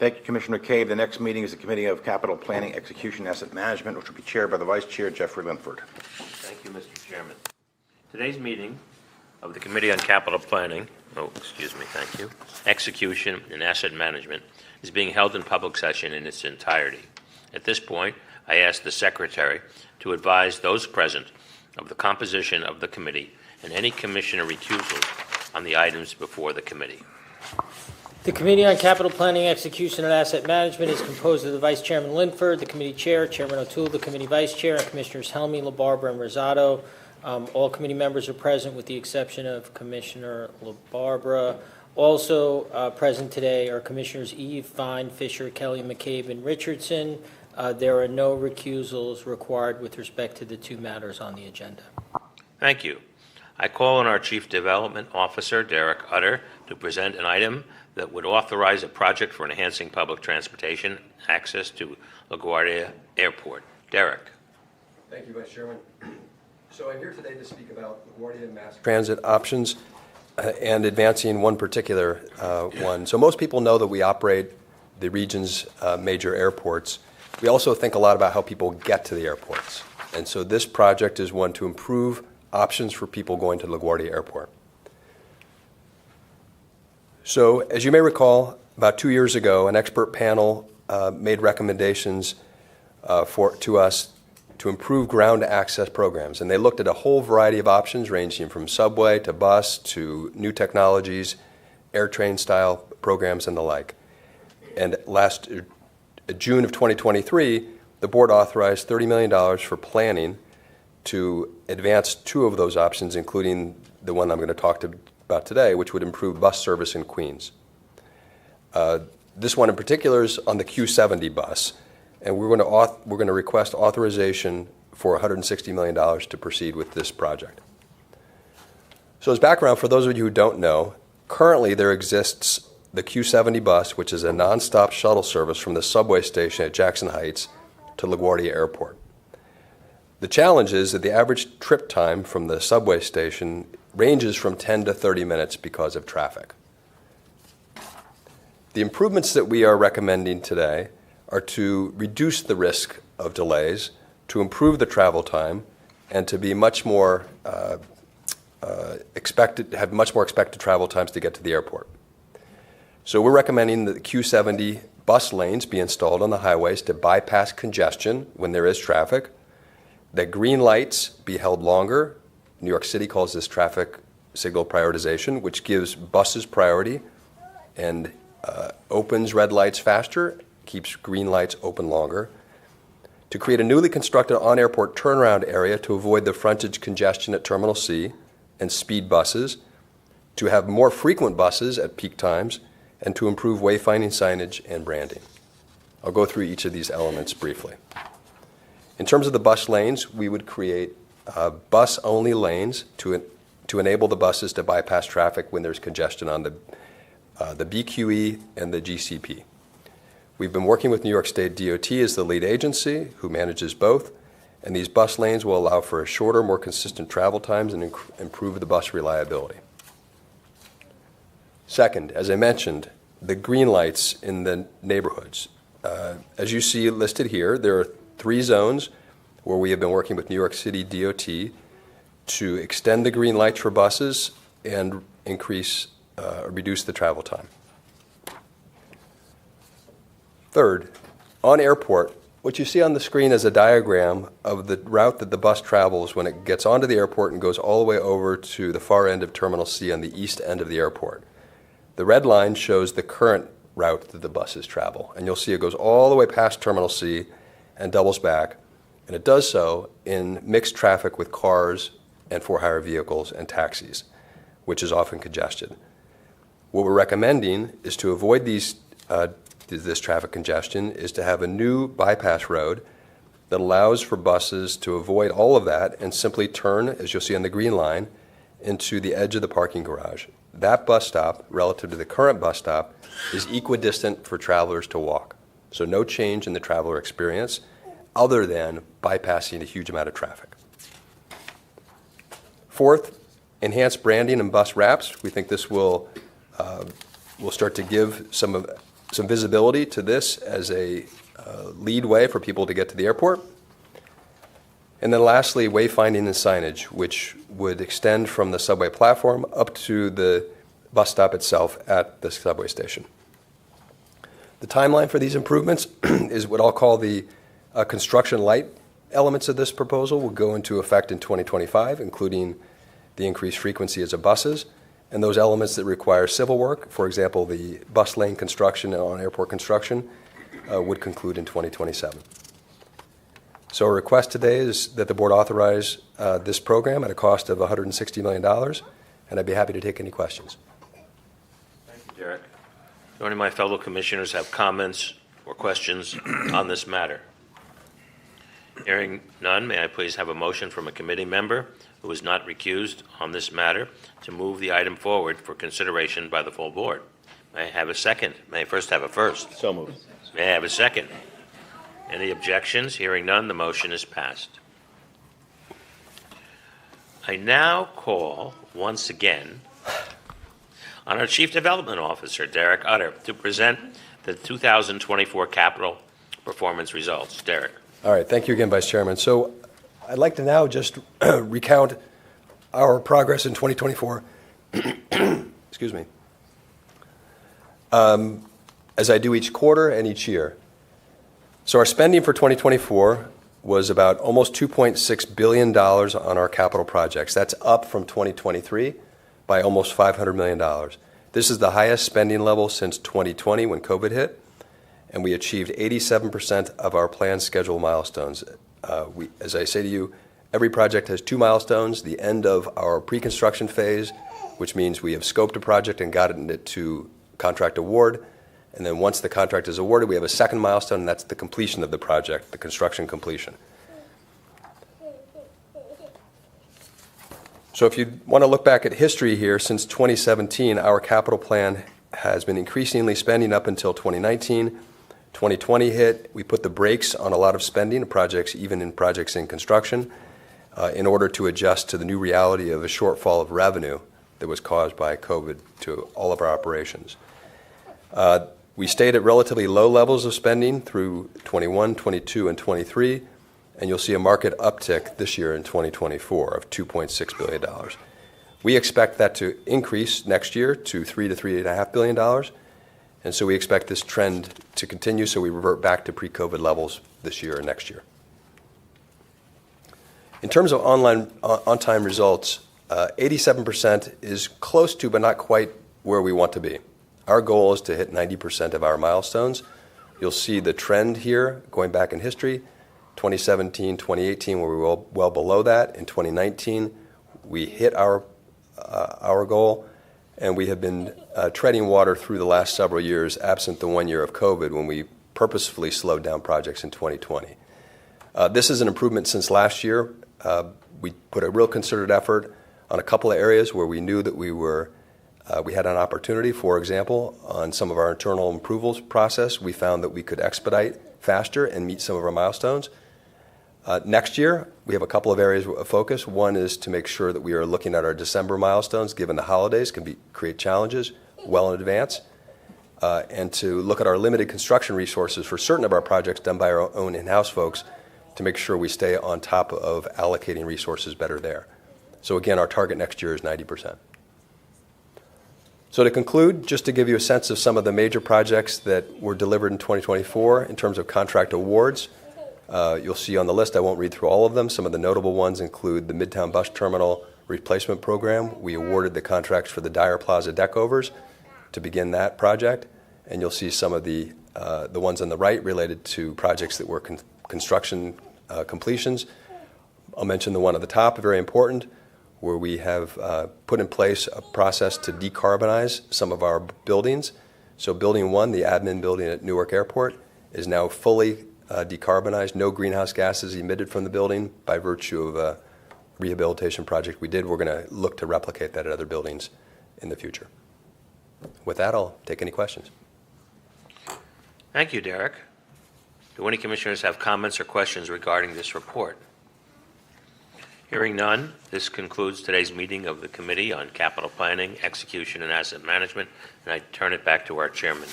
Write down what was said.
Thank you, Commissioner McCabe. The next meeting is the Committee of Capital Planning, Execution, and Asset Management, which will be chaired by the Vice Chair, Jeffrey Linford. Thank you, Mr. Chairman. Today's meeting of the Committee on Capital Planning, Execution, and Asset Management is being held in public session in its entirety. At this point, I ask the Secretary to advise those present of the composition of the committee and any commissioner recusals on the items before the committee. The Committee on Capital Planning, Execution, and Asset Management is composed of the Vice Chairman Linford, the Committee Chair, Chairman O'Toole, the Committee Vice Chair, and Commissioners Helmy, LaBarbera, and Rosado. All committee members are present with the exception of Commissioner LaBarbera. Also present today are Commissioners Eve, Fine, Fisher, Kelly, McCabe, and Richardson. There are no recusals required with respect to the two matters on the agenda. Thank you. I call on our Chief Development Officer, Derek Utter, to present an item that would authorize a project for enhancing public transportation access to LaGuardia Airport. Derek. Thank you, Vice Chairman. So I'm here today to speak about LaGuardia mass transit options and advancing one particular one. So most people know that we operate the region's major airports. We also think a lot about how people get to the airports. And so this project is one to improve options for people going to LaGuardia Airport. So as you may recall, about 2 years ago, an expert panel made recommendations to us to improve ground access programs. And they looked at a whole variety of options ranging from subway to bus to new technologies, air train style programs and the like. And last June of 2023, the board authorized $30 million for planning to advance two of those options, including the one I'm going to talk about today, which would improve bus service in Queens. This one in particular is on the Q70 bus, and we're going to request authorization for $160 million to proceed with this project. So as background, for those of you who don't know, currently there exists the Q70 bus, which is a nonstop shuttle service from the subway station at Jackson Heights to LaGuardia Airport. The challenge is that the average trip time from the subway station ranges from 10 to 30 minutes because of traffic. The improvements that we are recommending today are to reduce the risk of delays, to improve the travel time, and to be much more have much more expected travel times to get to the airport. So we're recommending that the Q70 bus lanes be installed on the highways to bypass congestion when there is traffic, that green lights be held longer. New York City calls this traffic signal prioritization, which gives buses priority and opens red lights faster, keeps green lights open longer. To create a newly constructed on-airport turnaround area to avoid the frontage congestion at Terminal C and speed buses, to have more frequent buses at peak times, and to improve wayfinding signage and branding. I'll go through each of these elements briefly. In terms of the bus lanes, we would create bus-only lanes to enable the buses to bypass traffic when there's congestion on the BQE and the GCP. We've been working with New York State DOT as the lead agency who manages both, and these bus lanes will allow for a shorter, more consistent travel times and improve the bus reliability. Second, as I mentioned, the green lights in the neighborhoods. As you see listed here, there are 3 zones where we have been working with New York City DOT to extend the green lights for buses and reduce the travel time. Third, on airport, what you see on the screen is a diagram of the route that the bus travels when it gets onto the airport and goes all the way over to the far end of Terminal C on the east end of the airport. The red line shows the current route that the buses travel, and you'll see it goes all the way past Terminal C and doubles back, and it does so in mixed traffic with cars and for-hire vehicles and taxis, which is often congested. What we're recommending is to avoid this traffic congestion is to have a new bypass road that allows for buses to avoid all of that and simply turn, as you'll see on the green line, into the edge of the parking garage. That bus stop, relative to the current bus stop, is equidistant for travelers to walk. So no change in the traveler experience other than bypassing a huge amount of traffic. Fourth, enhanced branding and bus wraps. We think this will start to give some some visibility to this as a lead way for people to get to the airport. And then lastly, wayfinding and signage, which would extend from the subway platform up to the bus stop itself at the subway station. The timeline for these improvements is what I'll call the construction light elements of this proposal will go into effect in 2025, including the increased frequency of buses, and those elements that require civil work, for example, the bus lane construction and on-airport construction, would conclude in 2027. So our request today is that the board authorize this program at a cost of $160 million, and I'd be happy to take any questions. Thank you, Derek. Do any of my fellow commissioners have comments or questions on this matter? Hearing none, may I please have a motion from a committee member who is not recused on this matter to move the item forward for consideration by the full board? May I have a second? May I first have a first? So moved. May I have a second? Any objections? Hearing none, the motion is passed. I now call, once again, on our Chief Development Officer, Derek Utter, to present the 2024 capital performance results. Derek. All right, thank you again, Vice Chairman. So I'd like to now just recount our progress in 2024. Excuse me. As I do each quarter and each year. So our spending for 2024 was about almost $2.6 billion on our capital projects. That's up from 2023 by almost $500 million. This is the highest spending level since 2020 when COVID hit, and we achieved 87% of our planned schedule milestones. As I say to you, every project has two milestones: the end of our pre-construction phase, which means we have scoped a project and gotten it to contract award. And then once the contract is awarded, we have a second milestone, and that's the completion of the project, the construction completion. So if you want to look back at history here, since 2017, our capital plan has been increasingly spending up until 2019. 2020 hit, we put the brakes on a lot of spending projects, even in projects in construction, in order to adjust to the new reality of a shortfall of revenue that was caused by COVID to all of our operations. We stayed at relatively low levels of spending through 21, 22, and 23, and you'll see a market uptick this year in 2024 of $2.6 billion. We expect that to increase next year to $3 to $3.5 billion, and so we expect this trend to continue, so we revert back to pre-COVID levels this year and next year. In terms of on-time results, 87% is close to, but not quite where we want to be. Our goal is to hit 90% of our milestones. You'll see the trend here going back in history, 2017, 2018, where we were well below that. In 2019, we hit our goal, and we have been treading water through the last several years, absent the 1 year of COVID, when we purposefully slowed down projects in 2020. This is an improvement since last year. We put a real concerted effort on a couple of areas where we knew that we had an opportunity. For example, on some of our internal approvals process, we found that we could expedite faster and meet some of our milestones. Next year, we have a couple of areas of focus. One is to make sure that we are looking at our December milestones, given the holidays can create challenges well in advance, and to look at our limited construction resources for certain of our projects done by our own in-house folks to make sure we stay on top of allocating resources better there. So again, our target next year is 90%. So to conclude, just to give you a sense of some of the major projects that were delivered in 2024 in terms of contract awards, you'll see on the list, I won't read through all of them. Some of the notable ones include the Midtown Bus Terminal Replacement Program. We awarded the contracts for the Dyer Plaza deckovers to begin that project. And you'll see some of the ones on the right related to projects that were construction completions. I'll mention the one at the top, very important, where we have put in place a process to decarbonize some of our buildings. So Building 1, the admin building at Newark Airport, is now fully decarbonized. No greenhouse gases emitted from the building by virtue of a rehabilitation project we did. We're going to look to replicate that at other buildings in the future. With that, I'll take any questions. Thank you, Derek. Do any commissioners have comments or questions regarding this report? Hearing none, this concludes today's meeting of the Committee on Capital Planning, Execution, and Asset Management, and I turn it back to our chairman.